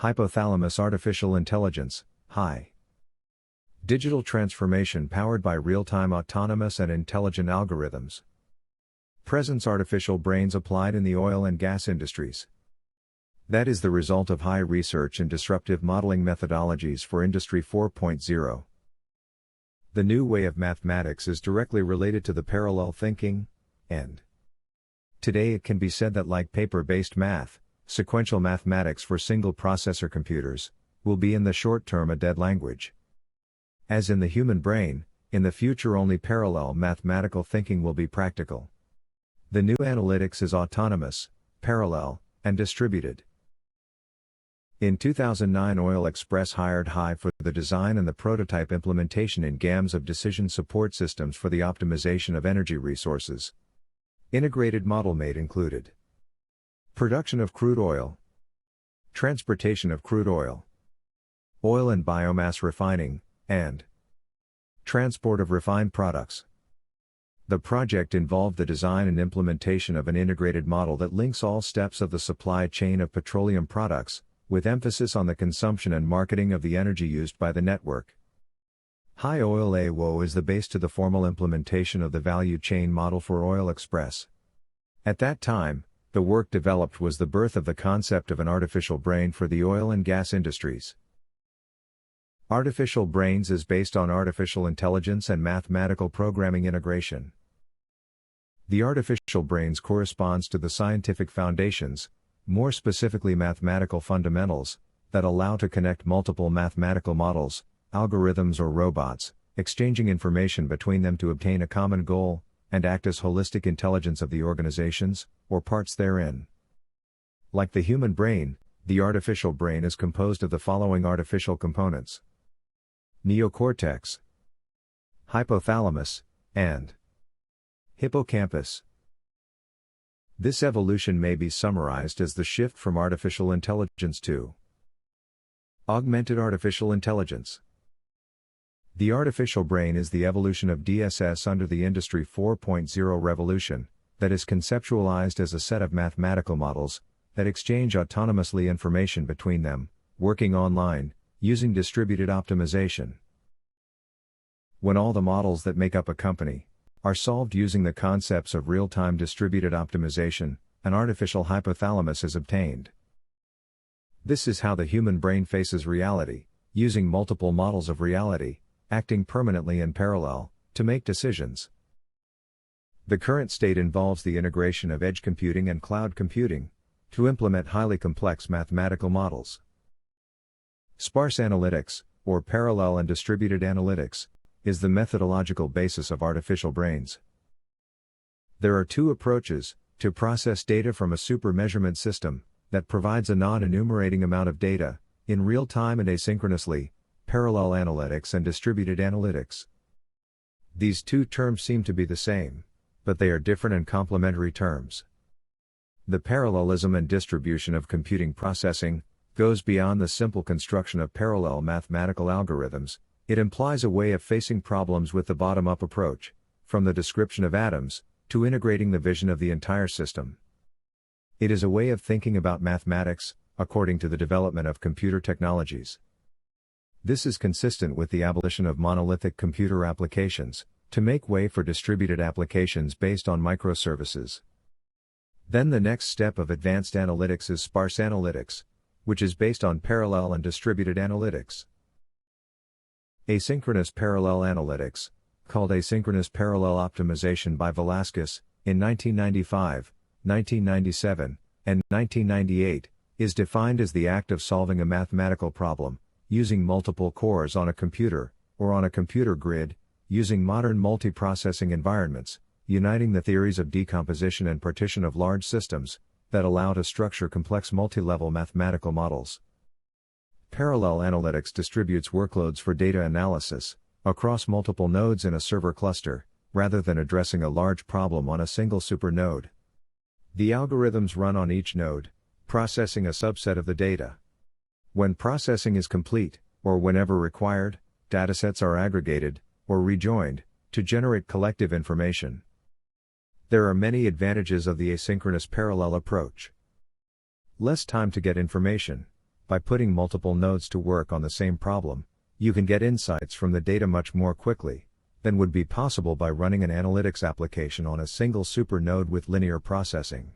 Hypothalamus artificial intelligence, HI. Digital transformation powered by real-time autonomous and intelligent algorithms. Presence artificial brains applied in the oil and gas industries. That is the result of high research and disruptive modeling methodologies for Industry 4.0. The new way of mathematics is directly related to the parallel thinking, and today it can be said that like paper-based math, sequential mathematics for single-processor computers, will be in the short term a dead language. As in the human brain, in the future only parallel mathematical thinking will be practical. The new analytics is autonomous, parallel, and distributed. In 2009 Oil Express hired HI for the design and the prototype implementation in GAMS of decision support systems for the optimization of energy resources. Integrated model made included production of crude oil, transportation of crude oil and biomass refining, and transport of refined products. The project involved the design and implementation of an integrated model that links all steps of the supply chain of petroleum products, with emphasis on the consumption and marketing of the energy used by the network. HI Oil AWO is the base to the formal implementation of the value chain model for Oil Express. At that time, the work developed was the birth of the concept of an artificial brain for the oil and gas industries. Artificial brains is based on artificial intelligence and mathematical programming integration. The artificial brains corresponds to the scientific foundations, more specifically mathematical fundamentals, that allow to connect multiple mathematical models, algorithms or robots, exchanging information between them to obtain a common goal, and act as holistic intelligence of the organizations, or parts therein. Like the human brain, the artificial brain is composed of the following artificial components: neocortex, hypothalamus, and hippocampus. This evolution may be summarized as the shift from artificial intelligence to augmented artificial intelligence. The artificial brain is the evolution of DSS under the Industry 4.0 revolution, that is conceptualized as a set of mathematical models that exchange autonomously information between them, working online, using distributed optimization. When all the models that make up a company are solved using the concepts of real-time distributed optimization, an artificial hypothalamus is obtained. This is how the human brain faces reality, using multiple models of reality, acting permanently in parallel, to make decisions. The current state involves the integration of edge computing and cloud computing, to implement highly complex mathematical models. Sparse analytics, or parallel and distributed analytics, is the methodological basis of artificial brains. There are two approaches to process data from a super-measurement system that provides a non-enumerating amount of data, in real time and asynchronously: parallel analytics and distributed analytics. These two terms seem to be the same, but they are different and complementary terms. The parallelism and distribution of computing processing goes beyond the simple construction of parallel mathematical algorithms. It implies a way of facing problems with the bottom-up approach, from the description of atoms, to integrating the vision of the entire system. It is a way of thinking about mathematics, according to the development of computer technologies. This is consistent with the abolition of monolithic computer applications, to make way for distributed applications based on microservices. Then the next step of advanced analytics is sparse analytics, which is based on parallel and distributed analytics. Asynchronous parallel analytics, called asynchronous parallel optimization by Velasquez, in 1995, 1997, and 1998, is defined as the act of solving a mathematical problem, using multiple cores on a computer, or on a computer grid, using modern multiprocessing environments, uniting the theories of decomposition and partition of large systems, that allow to structure complex multi-level mathematical models. Parallel analytics distributes workloads for data analysis, across multiple nodes in a server cluster, rather than addressing a large problem on a single supernode. The algorithms run on each node, processing a subset of the data. When processing is complete, or whenever required, datasets are aggregated, or rejoined, to generate collective information. There are many advantages of the asynchronous parallel approach. Less time to get information, By putting multiple nodes to work on the same problem, you can get insights from the data much more quickly than would be possible by running an analytics application on a single supernode with linear processing.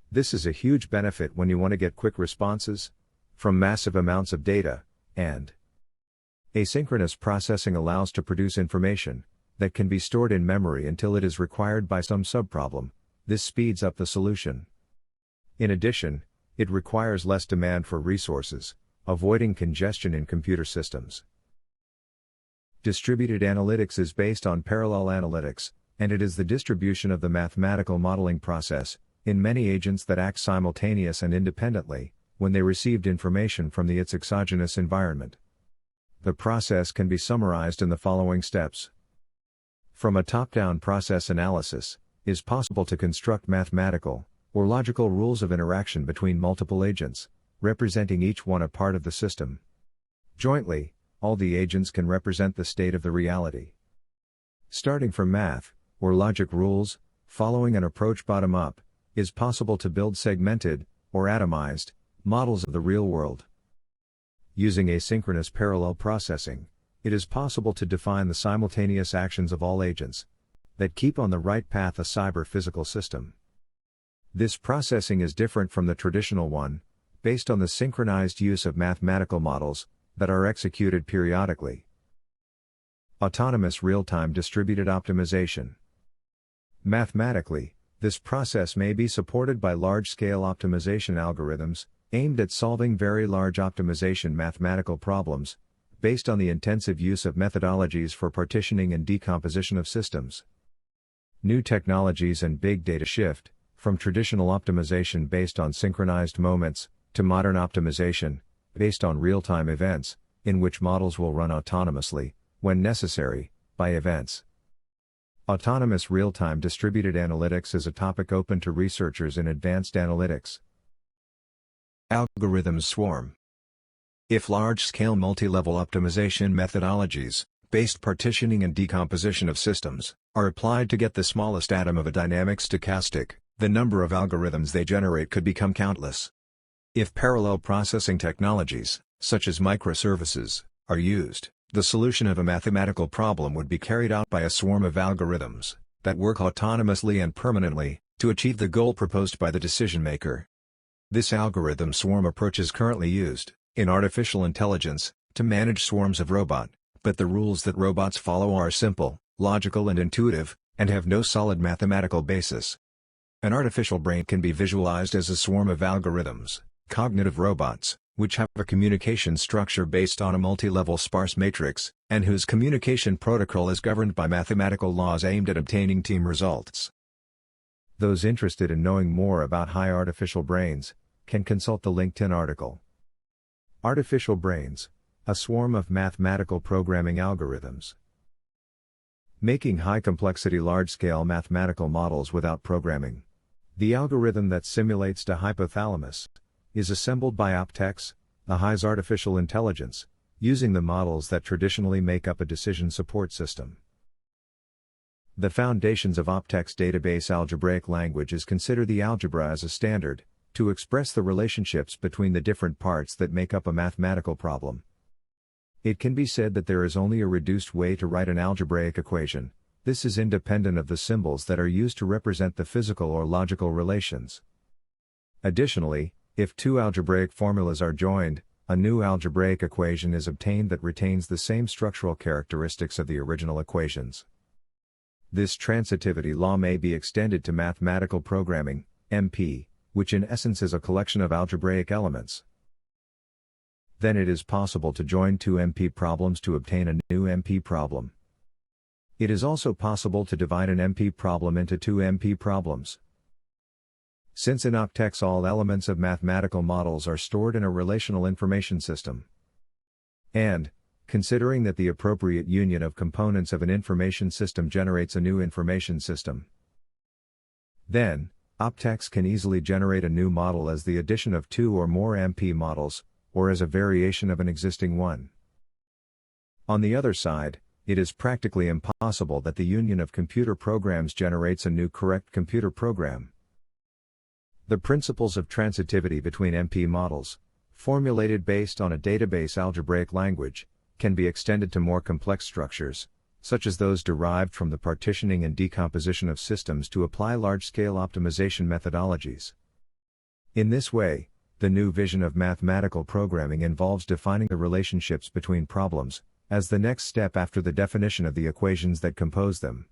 This is a huge benefit when you want to get quick responses from massive amounts of data, and asynchronous processing allows to produce information that can be stored in memory until it is required by some subproblem. This speeds up the solution. In addition, it requires less demand for resources, avoiding congestion in computer systems. Distributed analytics is based on parallel analytics, and it is the distribution of the mathematical modeling process in many agents that act simultaneous and independently when they received information from its exogenous environment. The process can be summarized in the following steps. From a top-down process analysis, it is possible to construct mathematical or logical rules of interaction between multiple agents, representing each one a part of the system. Jointly, all the agents can represent the state of the reality. Starting from math or logic rules, following an approach bottom-up, it is possible to build segmented or atomized models of the real world. Using asynchronous parallel processing, it is possible to define the simultaneous actions of all agents that keep on the right path a cyber-physical system. This processing is different from the traditional one, based on the synchronized use of mathematical models that are executed periodically. Autonomous real-time distributed optimization. Mathematically, this process may be supported by large-scale optimization algorithms aimed at solving very large optimization mathematical problems, based on the intensive use of methodologies for partitioning and decomposition of systems. New technologies and big data shift from traditional optimization based on synchronized moments to modern optimization based on real-time events, in which models will run autonomously, when necessary, by events. Autonomous real-time distributed analytics is a topic open to researchers in advanced analytics. Algorithms swarm. If large-scale multi-level optimization methodologies, based partitioning and decomposition of systems, are applied to get the smallest atom of a dynamic stochastic, the number of algorithms they generate could become countless. If parallel processing technologies, such as microservices, are used, the solution of a mathematical problem would be carried out by a swarm of algorithms that work autonomously and permanently to achieve the goal proposed by the decision maker. This algorithm swarm approach is currently used in artificial intelligence to manage swarms of robots, but the rules that robots follow are simple, logical and intuitive, and have no solid mathematical basis. An artificial brain can be visualized as a swarm of algorithms, cognitive robots, which have a communication structure based on a multi-level sparse matrix, and whose communication protocol is governed by mathematical laws aimed at obtaining team results. Those interested in knowing more about high artificial brains can consult the LinkedIn article. Artificial brains, a swarm of mathematical programming algorithms. Making high-complexity large-scale mathematical models without programming. The algorithm that simulates the hypothalamus is assembled by Optex, the HI's artificial intelligence, using the models that traditionally make up a decision support system. The foundations of Optex database algebraic languages consider the algebra as a standard to express the relationships between the different parts that make up a mathematical problem. It can be said that there is only a reduced way to write an algebraic equation. This is independent of the symbols that are used to represent the physical or logical relations. Additionally, if two algebraic formulas are joined, a new algebraic equation is obtained that retains the same structural characteristics of the original equations. This transitivity law may be extended to mathematical programming, MP, which in essence is a collection of algebraic elements. Then it is possible to join two MP problems to obtain a new MP problem. It is also possible to divide an MP problem into two MP problems. Since in Optex all elements of mathematical models are stored in a relational information system, and, considering that the appropriate union of components of an information system generates a new information system, then, Optex can easily generate a new model as the addition of two or more MP models, or as a variation of an existing one. On the other side, it is practically impossible that the union of computer programs generates a new correct computer program. The principles of transitivity between MP models formulated based on a database algebraic language, can be extended to more complex structures, such as those derived from the partitioning and decomposition of systems to apply large-scale optimization methodologies. In this way, the new vision of mathematical programming involves defining the relationships between problems, as the next step after the definition of the equations that compose them.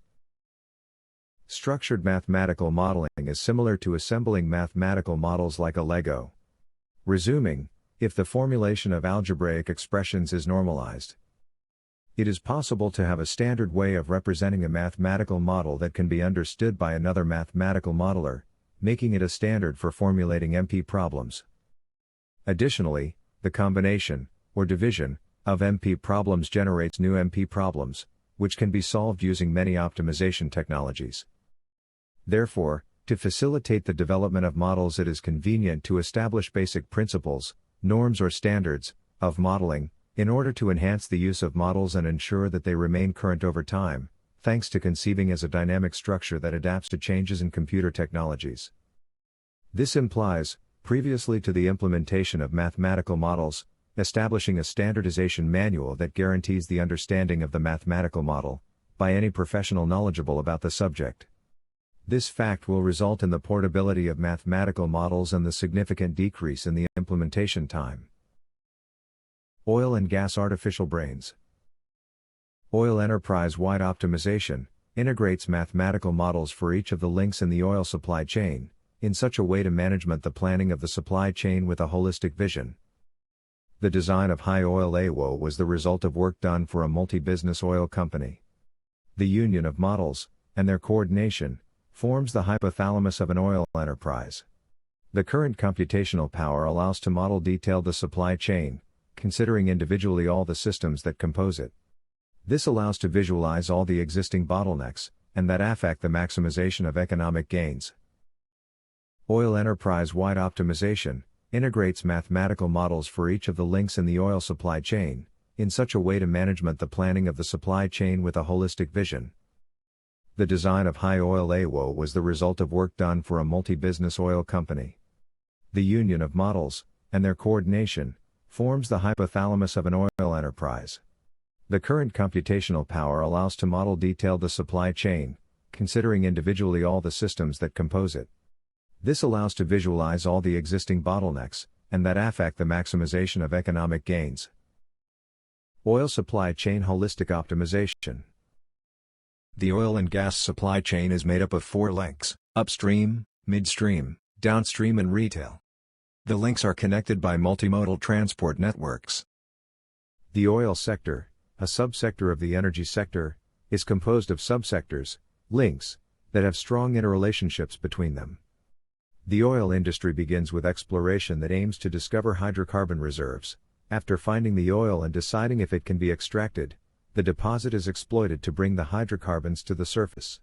Structured mathematical modeling is similar to assembling mathematical models like a Lego. Resuming, if the formulation of algebraic expressions is normalized, it is possible to have a standard way of representing a mathematical model that can be understood by another mathematical modeler, making it a standard for formulating MP problems. Additionally, the combination, or division, of MP problems generates new MP problems, which can be solved using many optimization technologies. Therefore, to facilitate the development of models, it is convenient to establish basic principles, norms or standards, of modeling, in order to enhance the use of models and ensure that they remain current over time, thanks to conceiving as a dynamic structure that adapts to changes in computer technologies. This implies, previously to the implementation of mathematical models, establishing a standardization manual that guarantees the understanding of the mathematical model, by any professional knowledgeable about the subject. This fact will result in the portability of mathematical models and the significant decrease in the implementation time. Oil and gas artificial brains. Oil enterprise-wide optimization integrates mathematical models for each of the links in the oil supply chain, in such a way to management the planning of the supply chain with a holistic vision. The design of high oil AWO was the result of work done for a multi-business oil company. The union of models, and their coordination, forms the hypothalamus of an oil enterprise. The current computational power allows to model detailed the supply chain, considering individually all the systems that compose it. This allows to visualize all the existing bottlenecks, and that affect the maximization of economic gains. Oil enterprise-wide optimization integrates mathematical models for each of the links in the oil supply chain, in such a way to management the planning of the supply chain with a holistic vision. The design of high oil AWO was the result of work done for a multi-business oil company. The union of models, and their coordination, forms the hypothalamus of an oil enterprise. The current computational power allows to model detailed the supply chain, considering individually all the systems that compose it. This allows to visualize all the existing bottlenecks, and that affect the maximization of economic gains. Oil supply chain holistic optimization. The oil and gas supply chain is made up of 4 links: upstream, midstream, downstream and retail. The links are connected by multimodal transport networks. The oil sector, a subsector of the energy sector, is composed of subsectors, links, that have strong interrelationships between them. The oil industry begins with exploration that aims to discover hydrocarbon reserves. After finding the oil and deciding if it can be extracted, the deposit is exploited to bring the hydrocarbons to the surface.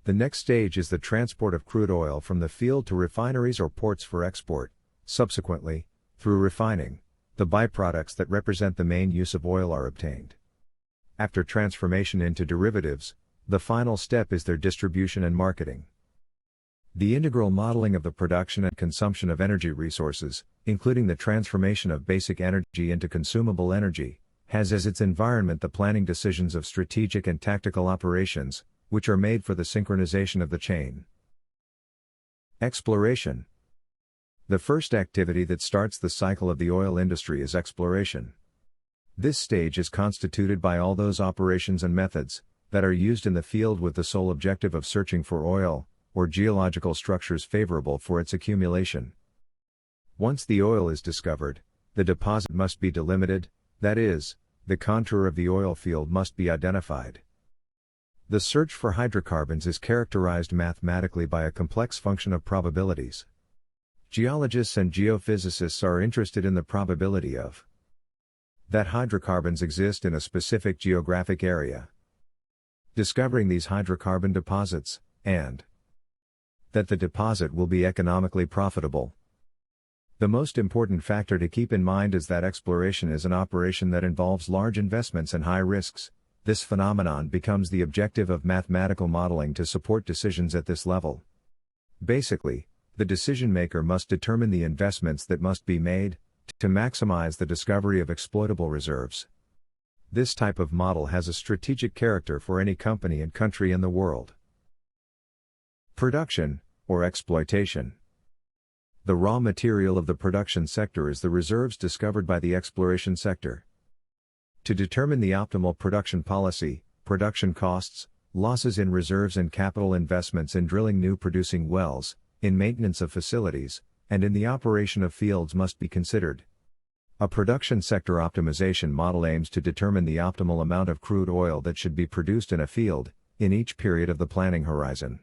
The next stage is the transport of crude oil from the field to refineries or ports for export. Subsequently, through refining, the byproducts that represent the main use of oil are obtained. After transformation into derivatives, the final step is their distribution and marketing. The integral modeling of the production and consumption of energy resources, including the transformation of basic energy into consumable energy, has as its environment the planning decisions of strategic and tactical operations, which are made for the synchronization of the chain. Exploration. The first activity that starts the cycle of the oil industry is exploration. This stage is constituted by all those operations and methods that are used in the field with the sole objective of searching for oil, or geological structures favorable for its accumulation. Once the oil is discovered, the deposit must be delimited, that is, the contour of the oil field must be identified. The search for hydrocarbons is characterized mathematically by a complex function of probabilities. Geologists and geophysicists are interested in the probability of that hydrocarbons exist in a specific geographic area, discovering these hydrocarbon deposits, and that the deposit will be economically profitable. The most important factor to keep in mind is that exploration is an operation that involves large investments and high risks. This phenomenon becomes the objective of mathematical modeling to support decisions at this level. Basically, the decision maker must determine the investments that must be made, to maximize the discovery of exploitable reserves. This type of model has a strategic character for any company and country in the world. Production, or exploitation. The raw material of the production sector is the reserves discovered by the exploration sector. To determine the optimal production policy, production costs, losses in reserves and capital investments in drilling new producing wells, in maintenance of facilities, and in the operation of fields must be considered. A production sector optimization model aims to determine the optimal amount of crude oil that should be produced in a field, in each period of the planning horizon.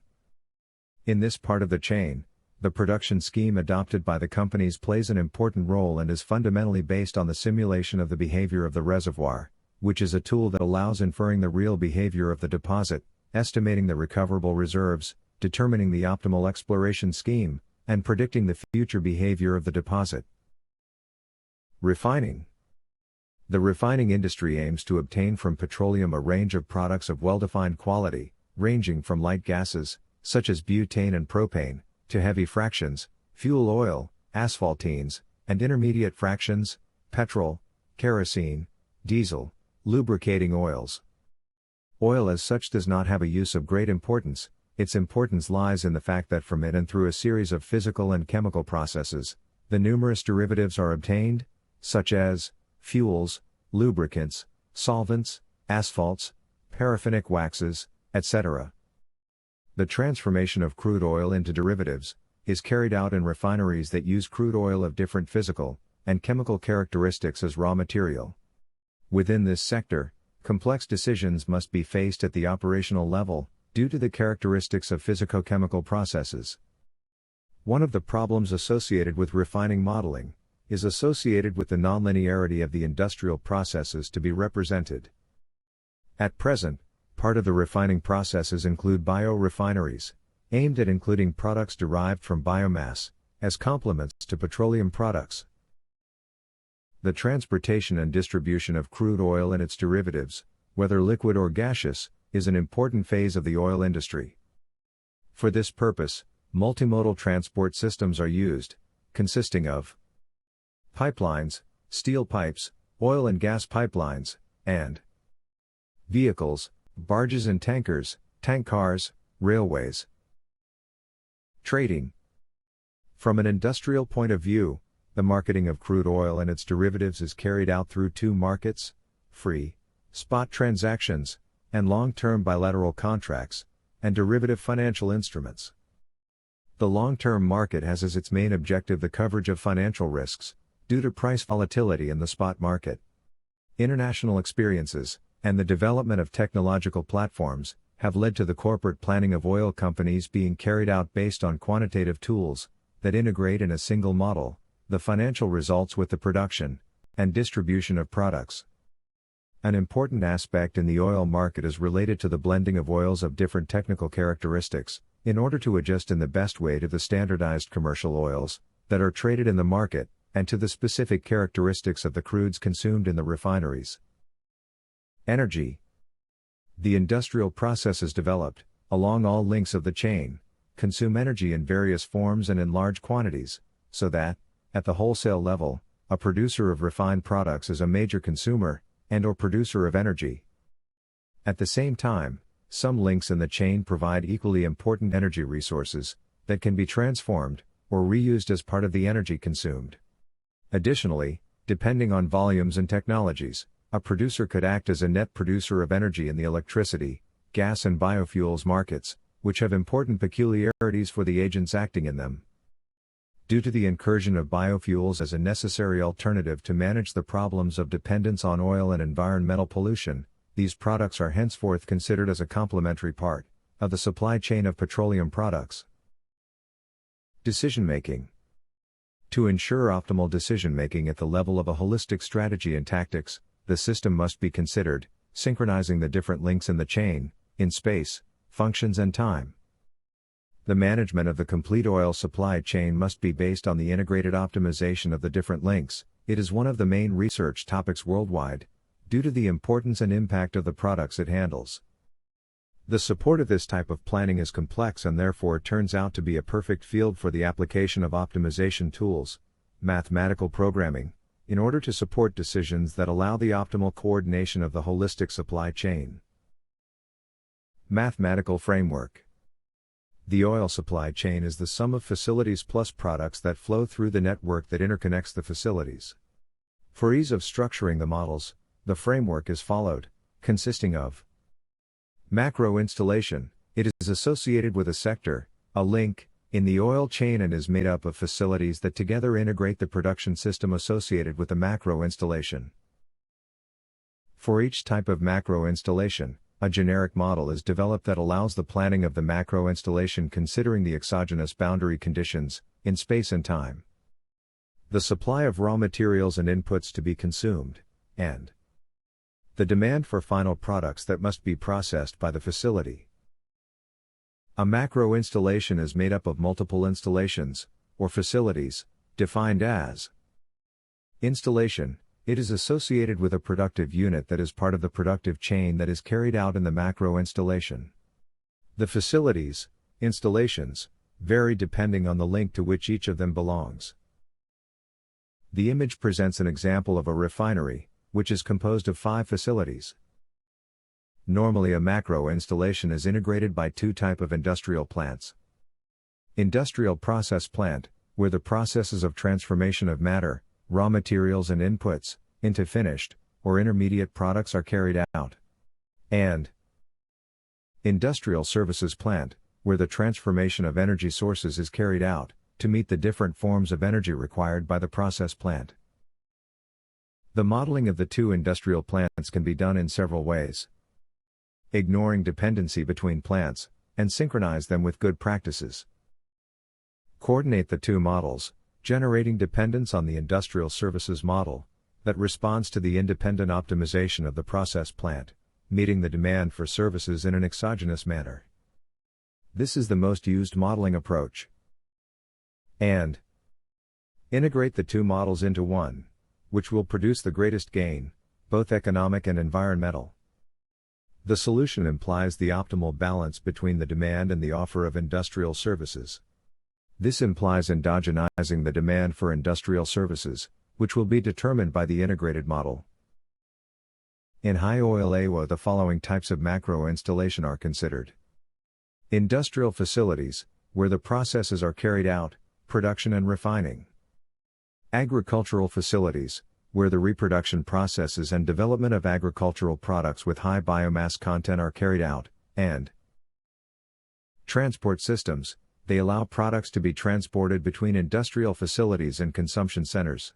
In this part of the chain, the production scheme adopted by the companies plays an important role and is fundamentally based on the simulation of the behavior of the reservoir, which is a tool that allows inferring the real behavior of the deposit, estimating the recoverable reserves, determining the optimal exploration scheme, and predicting the future behavior of the deposit. Refining. The refining industry aims to obtain from petroleum a range of products of well-defined quality, ranging from light gases, such as butane and propane, to heavy fractions, fuel oil, asphaltenes, and intermediate fractions, petrol, kerosene, diesel, lubricating oils. Oil as such does not have a use of great importance. Its importance lies in the fact that from it and through a series of physical and chemical processes, the numerous derivatives are obtained, such as fuels, lubricants, solvents, asphalts, paraffinic waxes, etc. The transformation of crude oil into derivatives is carried out in refineries that use crude oil of different physical and chemical characteristics as raw material. Within this sector, complex decisions must be faced at the operational level, due to the characteristics of physico-chemical processes. One of the problems associated with refining modeling is associated with the nonlinearity of the industrial processes to be represented. At present, part of the refining processes include biorefineries, aimed at including products derived from biomass, as complements to petroleum products. The transportation and distribution of crude oil and its derivatives, whether liquid or gaseous, is an important phase of the oil industry. For this purpose, multimodal transport systems are used, consisting of pipelines, steel pipes, oil and gas pipelines, and vehicles, barges and tankers, tank cars, railways. Trading. From an industrial point of view, the marketing of crude oil and its derivatives is carried out through two markets: free, spot transactions, and long-term bilateral contracts, and derivative financial instruments. The long-term market has as its main objective the coverage of financial risks, due to price volatility in the spot market. International experiences, and the development of technological platforms, have led to the corporate planning of oil companies being carried out based on quantitative tools, that integrate in a single model, the financial results with the production and distribution of products. An important aspect in the oil market is related to the blending of oils of different technical characteristics, in order to adjust in the best way to the standardized commercial oils that are traded in the market, and to the specific characteristics of the crudes consumed in the refineries. Energy. The industrial processes developed, along all links of the chain, consume energy in various forms and in large quantities, so that, at the wholesale level, a producer of refined products is a major consumer, and/or producer of energy. At the same time, some links in the chain provide equally important energy resources, that can be transformed, or reused as part of the energy consumed. Additionally, depending on volumes and technologies, a producer could act as a net producer of energy in the electricity, gas and biofuels markets, which have important peculiarities for the agents acting in them. Due to the incursion of biofuels as a necessary alternative to manage the problems of dependence on oil and environmental pollution, these products are henceforth considered as a complementary part of the supply chain of petroleum products. Decision-making. To ensure optimal decision-making at the level of a holistic strategy and tactics, the system must be considered, synchronizing the different links in the chain, in space, functions and time. The management of the complete oil supply chain must be based on the integrated optimization of the different links. It is one of the main research topics worldwide, due to the importance and impact of the products it handles. The support of this type of planning is complex and therefore turns out to be a perfect field for the application of optimization tools, Mathematical programming, in order to support decisions that allow the optimal coordination of the holistic supply chain. Mathematical framework. The oil supply chain is the sum of facilities plus products that flow through the network that interconnects the facilities. For ease of structuring the models, the framework is followed, consisting of macro installation. It is associated with a sector, a link, in the oil chain and is made up of facilities that together integrate the production system associated with the macro installation. For each type of macro installation, a generic model is developed that allows the planning of the macro installation considering the exogenous boundary conditions, in space and time, the supply of raw materials and inputs to be consumed, and the demand for final products that must be processed by the facility. A macro installation is made up of multiple installations, or facilities, defined as installation. It is associated with a productive unit that is part of the productive chain that is carried out in the macro installation. The facilities, installations, vary depending on the link to which each of them belongs. The image presents an example of a refinery, which is composed of 5 facilities. Normally a macro installation is integrated by 2 types of industrial plants. Industrial process plant, where the processes of transformation of matter, raw materials and inputs, into finished, or intermediate products are carried out. And industrial services plant, where the transformation of energy sources is carried out, to meet the different forms of energy required by the process plant. The modeling of the 2 industrial plants can be done in several ways. Ignoring dependency between plants, and synchronize them with good practices. Coordinate the 2 models, generating dependence on the industrial services model, that responds to the independent optimization of the process plant, meeting the demand for services in an exogenous manner. This is the most used modeling approach. And integrate the 2 models into one, which will produce the greatest gain, both economic and environmental. The solution implies the optimal balance between the demand and the offer of industrial services. This implies endogenizing the demand for industrial services, which will be determined by the integrated model. In high oil AWO, the following types of macro installation are considered. Industrial facilities, where the processes are carried out, production and refining. Agricultural facilities, where the reproduction processes and development of agricultural products with high biomass content are carried out, and transport systems. They allow products to be transported between industrial facilities and consumption centers.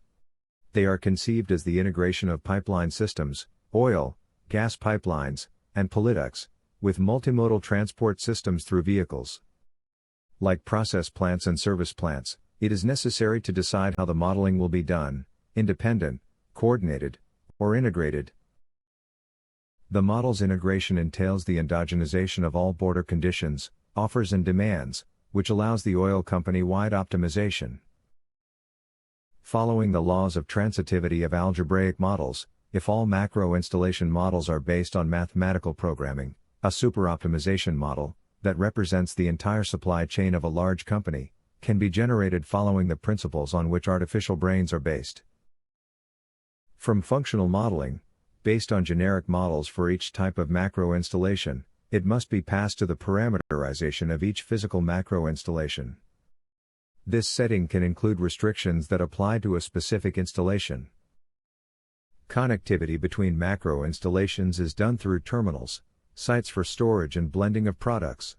They are conceived as the integration of pipeline systems, oil, gas pipelines, and polyducts, with multimodal transport systems through vehicles. Like process plants and service plants, it is necessary to decide how the modeling will be done, independent, coordinated, or integrated. The model's integration entails the endogenization of all border conditions, offers and demands, which allows the oil company-wide optimization. Following the laws of transitivity of algebraic models, if all macro installation models are based on mathematical programming, a super-optimization model, that represents the entire supply chain of a large company, can be generated following the principles on which artificial brains are based. From functional modeling, based on generic models for each type of macro installation, it must be passed to the parameterization of each physical macro installation. This setting can include restrictions that apply to a specific installation. Connectivity between macro installations is done through terminals, sites for storage and blending of products.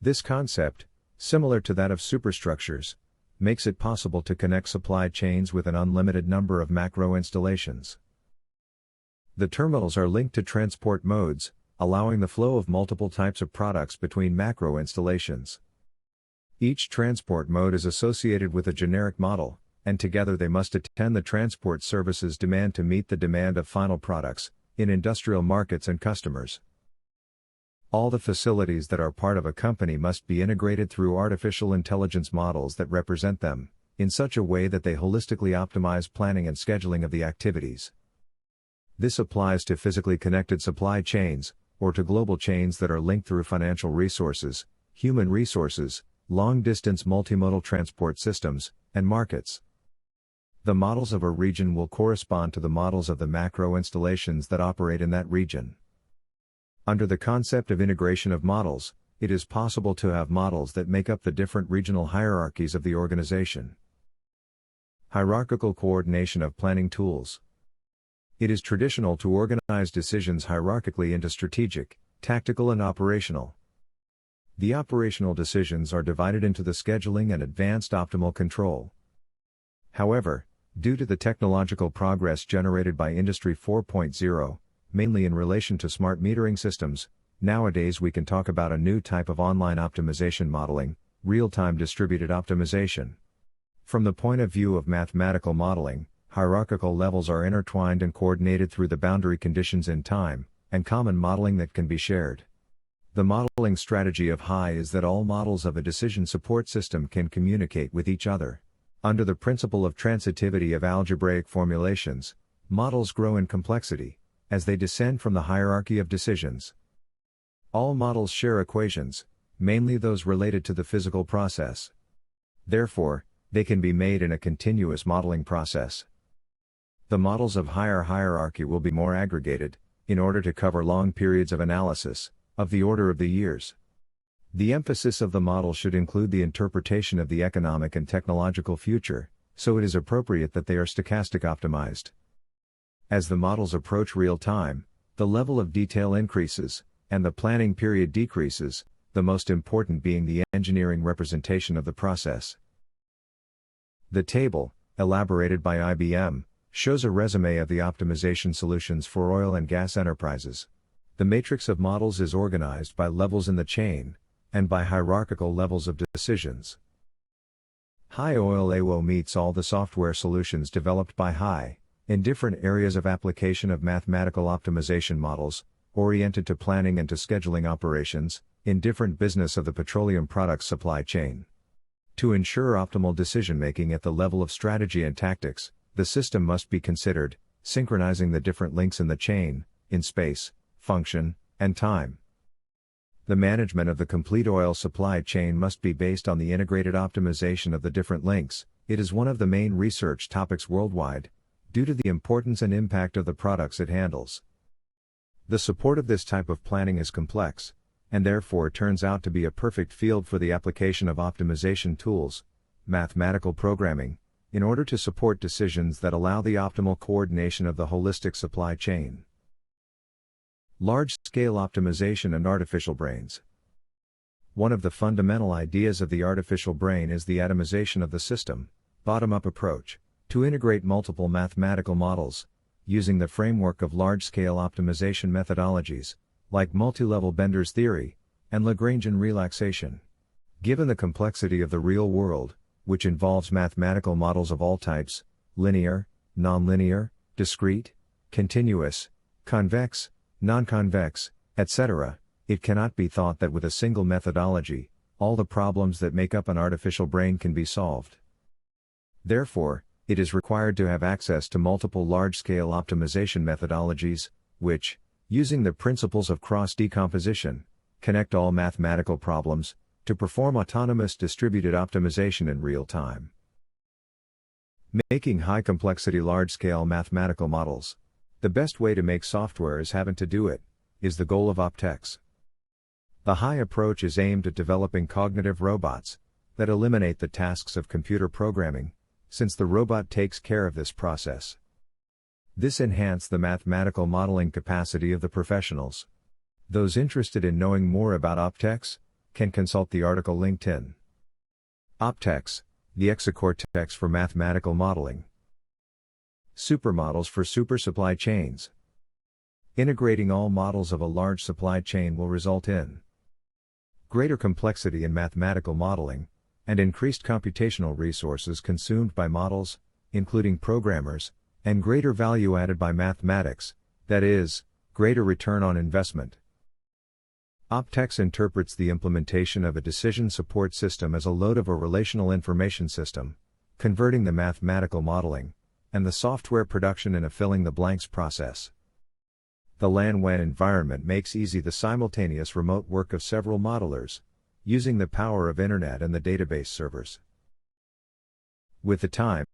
This concept, similar to that of superstructures, makes it possible to connect supply chains with an unlimited number of macro installations. The terminals are linked to transport modes, allowing the flow of multiple types of products between macro installations. Each transport mode is associated with a generic model, and together they must attend the transport services demand to meet the demand of final products, in industrial markets and customers. All the facilities that are part of a company must be integrated through artificial intelligence models that represent them, in such a way that they holistically optimize planning and scheduling of the activities. This applies to physically connected supply chains, or to global chains that are linked through financial resources, human resources, long-distance multimodal transport systems, and markets. The models of a region will correspond to the models of the macro installations that operate in that region. Under the concept of integration of models, it is possible to have models that make up the different regional hierarchies of the organization. Hierarchical coordination of planning tools. It is traditional to organize decisions hierarchically into strategic, tactical and operational. The operational decisions are divided into the scheduling and advanced optimal control. However, due to the technological progress generated by Industry 4.0, mainly in relation to smart metering systems, nowadays we can talk about a new type of online optimization modeling, real-time distributed optimization. From the point of view of mathematical modeling, hierarchical levels are intertwined and coordinated through the boundary conditions in time, and common modeling that can be shared. The modeling strategy of HI is that all models of a decision support system can communicate with each other. Under the principle of transitivity of algebraic formulations, models grow in complexity, as they descend from the hierarchy of decisions. All models share equations, mainly those related to the physical process. Therefore, they can be made in a continuous modeling process. The models of higher hierarchy will be more aggregated, in order to cover long periods of analysis, of the order of the years. The emphasis of the model should include the interpretation of the economic and technological future, so it is appropriate that they are stochastic optimized. As the models approach real time, the level of detail increases, and the planning period decreases, the most important being the engineering representation of the process. The table, elaborated by IBM, shows a resume of the optimization solutions for oil and gas enterprises. The matrix of models is organized by levels in the chain, and by hierarchical levels of decisions. HI Oil AWO meets all the software solutions developed by HI, in different areas of application of mathematical optimization models, oriented to planning and to scheduling operations, in different business of the petroleum products supply chain. To ensure optimal decision-making at the level of strategy and tactics, the system must be considered, synchronizing the different links in the chain, in space, function, and time. The management of the complete oil supply chain must be based on the integrated optimization of the different links. It is one of the main research topics worldwide, due to the importance and impact of the products it handles. The support of this type of planning is complex, and therefore turns out to be a perfect field for the application of optimization tools, mathematical programming, in order to support decisions that allow the optimal coordination of the holistic supply chain. Large-scale optimization and artificial brains. One of the fundamental ideas of the artificial brain is the atomization of the system, bottom-up approach, to integrate multiple mathematical models, using the framework of large-scale optimization methodologies, like multi-level Bender's theory, and Lagrangian relaxation. Given the complexity of the real world, which involves mathematical models of all types, linear, nonlinear, discrete, continuous, convex, non-convex, etc., it cannot be thought that with a single methodology, all the problems that make up an artificial brain can be solved. Therefore, it is required to have access to multiple large-scale optimization methodologies, which, using the principles of cross-decomposition, connect all mathematical problems, to perform autonomous distributed optimization in real time. Making high-complexity large-scale mathematical models. The best way to make software is having to do it, is the goal of OpTechs. The HI approach is aimed at developing cognitive robots, that eliminate the tasks of computer programming, since the robot takes care of this process. This enhances the mathematical modeling capacity of the professionals. Those interested in knowing more about OpTechs, can consult the article linked in. OpTechs, the exocortex for mathematical modeling. Supermodels for super supply chains. Integrating all models of a large supply chain will result in greater complexity in mathematical modeling, and increased computational resources consumed by models, including programmers, and greater value added by mathematics, that is, greater return on investment. OpTechs interprets the implementation of a decision support system as a load of a relational information system, converting the mathematical modeling, and the software production in a filling-the-blanks process. The LAN-WAN environment makes easy the simultaneous remote work of several modelers, using the power of Internet and the database servers. With the time,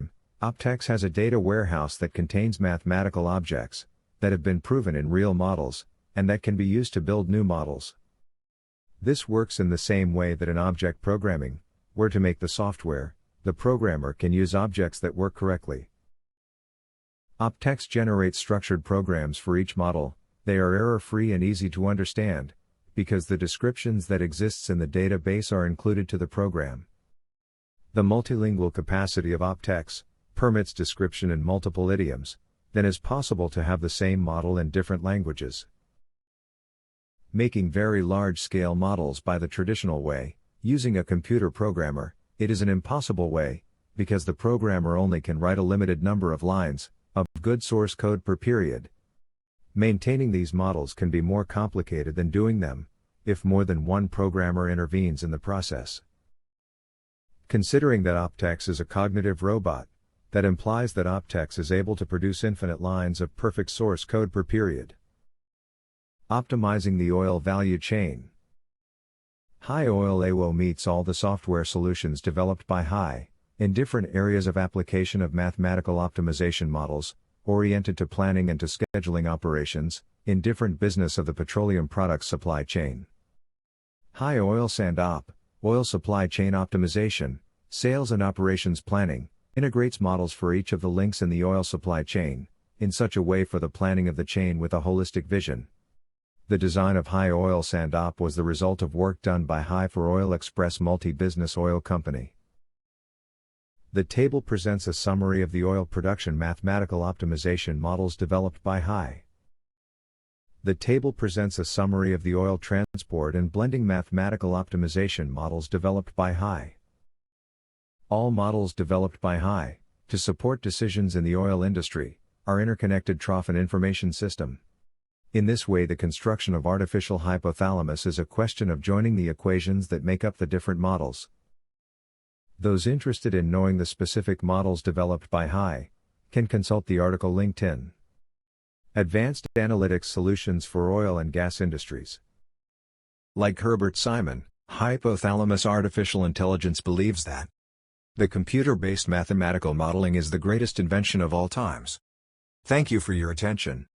Optex has a data warehouse that contains mathematical objects that have been proven in real models, and that can be used to build new models. This works in the same way that in object programming, where to make the software, the programmer can use objects that work correctly. Optex generates structured programs for each model. They are error-free and easy to understand, because the descriptions that exists in the database are included to the program. The multilingual capacity of Optex permits description in multiple idioms, then is possible to have the same model in different languages. Making very large-scale models by the traditional way, using a computer programmer, it is an impossible way, because the programmer only can write a limited number of lines of good source code per period. Maintaining these models can be more complicated than doing them, if more than one programmer intervenes in the process. Considering that Optex is a cognitive robot, that implies that Optex is able to produce infinite lines of perfect source code per period. Optimizing the oil value chain. High Oil AWO meets all the software solutions developed by High, in different areas of application of mathematical optimization models, oriented to planning and to scheduling operations, in different business of the petroleum products supply chain. High Oil Sand Op, oil supply chain optimization, sales and operations planning, integrates models for each of the links in the oil supply chain, in such a way for the planning of the chain with a holistic vision. The design of High Oil Sand Op was the result of work done by High for Oil Express Multi-Business Oil Company. The table presents a summary of the oil production mathematical optimization models developed by High. The table presents a summary of the oil transport and blending mathematical optimization models developed by High. All models developed by High, to support decisions in the oil industry, are interconnected trough and information system. In this way, the construction of artificial hypothalamus is a question of joining the equations that make up the different models. Those interested in knowing the specific models developed by High can consult the article linked in. Advanced Analytics Solutions for Oil and Gas Industries. Like Herbert Simon, hypothalamus artificial intelligence believes that the computer-based mathematical modeling is the greatest invention of all times. Thank you for your attention.